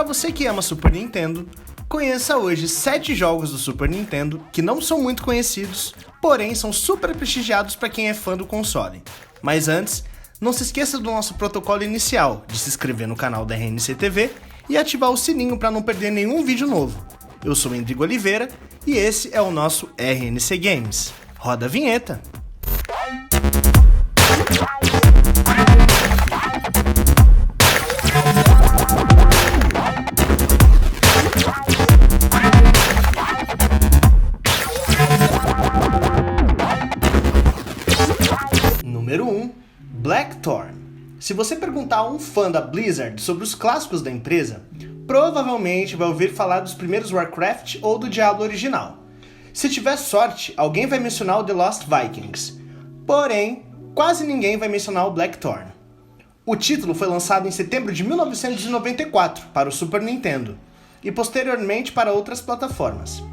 Para você que ama Super Nintendo, conheça hoje 7 jogos do Super Nintendo que não são muito conhecidos, porém são super prestigiados para quem é fã do console. Mas antes, não se esqueça do nosso protocolo inicial de se inscrever no canal da RNC TV e ativar o sininho para não perder nenhum vídeo novo. Eu sou Endrigo Oliveira e esse é o nosso RNC Games. Roda a vinheta! Número 1. Blackthorn. Se você perguntar a um fã da Blizzard sobre os clássicos da empresa, provavelmente vai ouvir falar dos primeiros Warcraft ou do Diablo original. Se tiver sorte, alguém vai mencionar o The Lost Vikings. Porém, quase ninguém vai mencionar o Blackthorn. O título foi lançado em setembro de 1994 para o Super Nintendo e posteriormente para outras plataformas.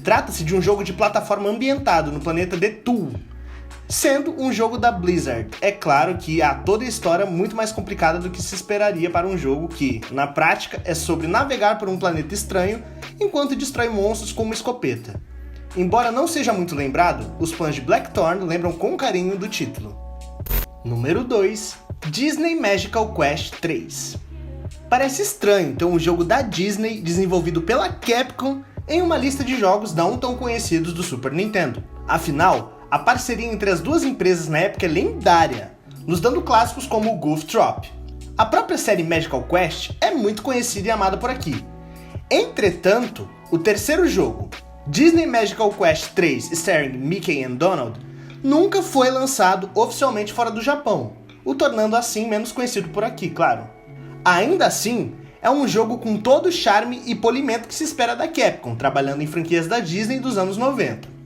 Trata-se de um jogo de plataforma ambientado no planeta Detoul, sendo um jogo da Blizzard. É claro que há toda a história muito mais complicada do que se esperaria para um jogo que, na prática, é sobre navegar por um planeta estranho enquanto destrói monstros com uma escopeta. Embora não seja muito lembrado, os fãs de Blackthorn lembram com carinho do título. Número 2. Disney Magical Quest 3. Parece estranho ter um jogo da Disney desenvolvido pela Capcom em uma lista de jogos não tão conhecidos do Super Nintendo. Afinal, a parceria entre as duas empresas na época é lendária, nos dando clássicos como o Goof Troop. A própria série Magical Quest é muito conhecida e amada por aqui. Entretanto, o terceiro jogo, Disney Magical Quest 3 starring Mickey and Donald, nunca foi lançado oficialmente fora do Japão, o tornando assim menos conhecido por aqui, claro. Ainda assim, é um jogo com todo o charme e polimento que se espera da Capcom, trabalhando em franquias da Disney dos anos 90.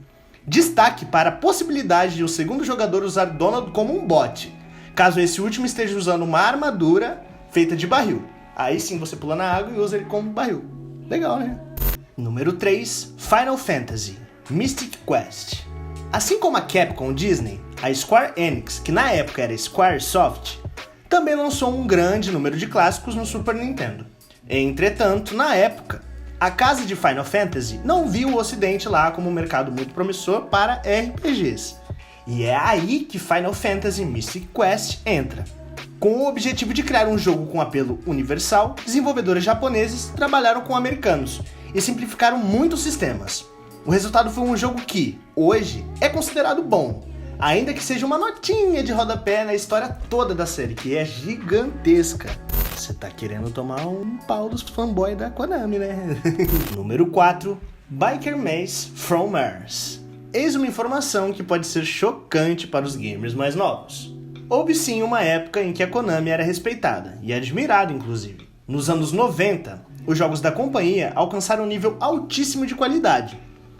Destaque para a possibilidade de o segundo jogador usar Donald como um bot, caso esse último esteja usando uma armadura feita de barril. Aí sim você pula na água e usa ele como barril. Legal, né? Número 3. Final Fantasy Mystic Quest. Assim como a Capcom Disney, a Square Enix, que na época era Squaresoft, também lançou um grande número de clássicos no Super Nintendo. Entretanto, na época, a casa de Final Fantasy não viu o Ocidente lá como um mercado muito promissor para RPGs. E é aí que Final Fantasy Mystic Quest entra. Com o objetivo de criar um jogo com apelo universal, desenvolvedores japoneses trabalharam com americanos e simplificaram muitos sistemas. O resultado foi um jogo que, hoje, é considerado bom, ainda que seja uma notinha de rodapé na história toda da série, que é gigantesca. Você tá querendo tomar um pau dos fanboys da Konami, né? Número 4. Biker Mice from Mars. Eis uma informação que pode ser chocante para os gamers mais novos. Houve sim uma época em que a Konami era respeitada, e admirada inclusive. Nos anos 90, os jogos da companhia alcançaram um nível altíssimo de qualidade,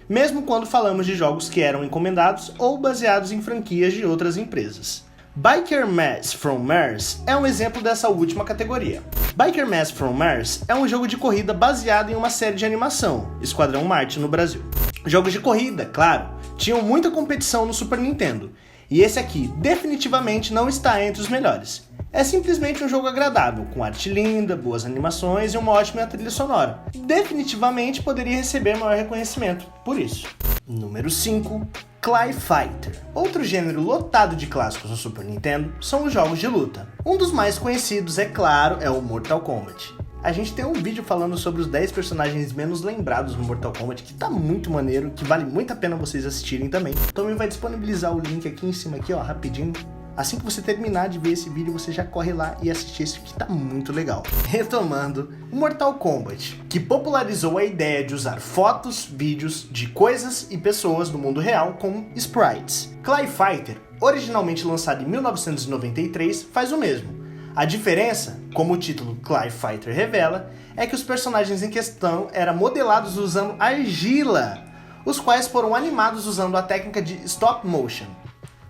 mesmo quando falamos de jogos que eram encomendados ou baseados em franquias de outras empresas. Biker Mice from Mars é um exemplo dessa última categoria. Biker Mice from Mars é um jogo de corrida baseado em uma série de animação, Esquadrão Marte no Brasil. Jogos de corrida, claro, tinham muita competição no Super Nintendo, e esse aqui definitivamente não está entre os melhores. É simplesmente um jogo agradável, com arte linda, boas animações e uma ótima trilha sonora. Definitivamente poderia receber maior reconhecimento por isso. Número 5. Clay Fighter. Outro gênero lotado de clássicos no Super Nintendo são os jogos de luta. Um dos mais conhecidos, é claro, é o Mortal Kombat. A gente tem um vídeo falando sobre os 10 personagens menos lembrados no Mortal Kombat, que tá muito maneiro, que vale muito a pena vocês assistirem também. Também vai disponibilizar o link aqui em cima, aqui, ó, rapidinho. Assim que você terminar de ver esse vídeo, você já corre lá e assiste esse que tá muito legal. Retomando, o Mortal Kombat, que popularizou a ideia de usar fotos, vídeos de coisas e pessoas do mundo real com sprites. Clay Fighter, originalmente lançado em 1993, faz o mesmo. A diferença, como o título Clay Fighter revela, é que os personagens em questão eram modelados usando argila, os quais foram animados usando a técnica de stop motion.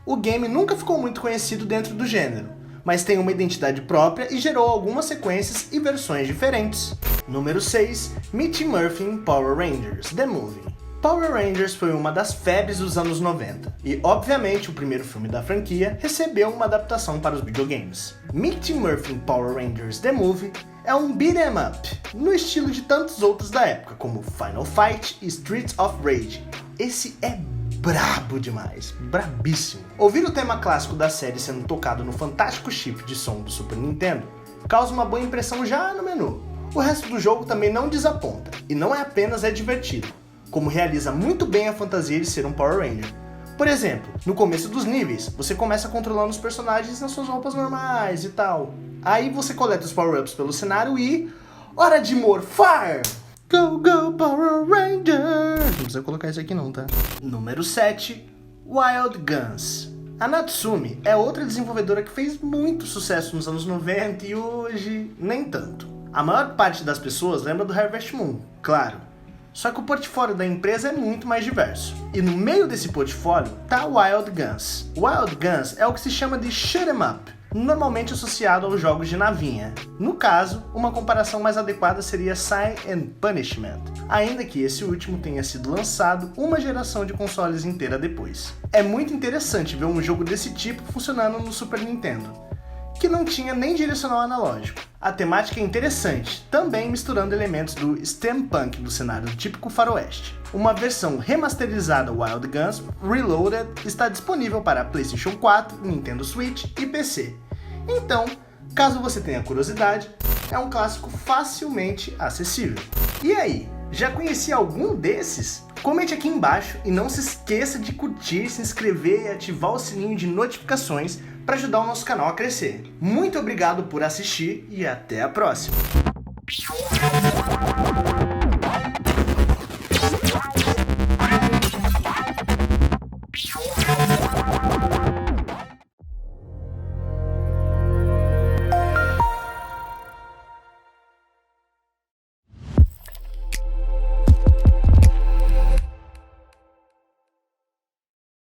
O game nunca ficou muito conhecido dentro do gênero, mas tem uma identidade própria e gerou algumas sequências e versões diferentes. Número 6. Mighty Morphin Power Rangers The Movie. Power Rangers foi uma das febres dos anos 90, e obviamente o primeiro filme da franquia recebeu uma adaptação para os videogames. Mighty Morphin Power Rangers The Movie é um beat'em up, no estilo de tantos outros da época, como Final Fight e Streets of Rage. Esse é brabo demais, brabíssimo. Ouvir o tema clássico da série sendo tocado no fantástico chip de som do Super Nintendo causa uma boa impressão já no menu. O resto do jogo também não desaponta, e não é apenas divertido, como realiza muito bem a fantasia de ser um Power Ranger. Por exemplo, no começo dos níveis, você começa controlando os personagens nas suas roupas normais e tal. Aí você coleta os power-ups pelo cenário e... hora de morfar! Go, go, Power Ranger! Não precisa colocar isso aqui não, tá? Número 7. Wild Guns. A Natsume é outra desenvolvedora que fez muito sucesso nos anos 90 e hoje nem tanto. A maior parte das pessoas lembra do Harvest Moon, claro. Só que o portfólio da empresa é muito mais diverso. E no meio desse portfólio tá Wild Guns. Wild Guns é o que se chama de shoot 'em up, normalmente associado aos jogos de navinha. No caso, uma comparação mais adequada seria Sign and Punishment, ainda que esse último tenha sido lançado uma geração de consoles inteira depois. É muito interessante ver um jogo desse tipo funcionando no Super Nintendo, que não tinha nem direcional analógico. A temática é interessante, também misturando elementos do steampunk do cenário típico faroeste. Uma versão remasterizada Wild Guns Reloaded está disponível para PlayStation 4, Nintendo Switch e PC. Então, caso você tenha curiosidade, é um clássico facilmente acessível. E aí, já conhecia algum desses? Comente aqui embaixo e não se esqueça de curtir, se inscrever e ativar o sininho de notificações para ajudar o nosso canal a crescer. Muito obrigado por assistir e até a próxima!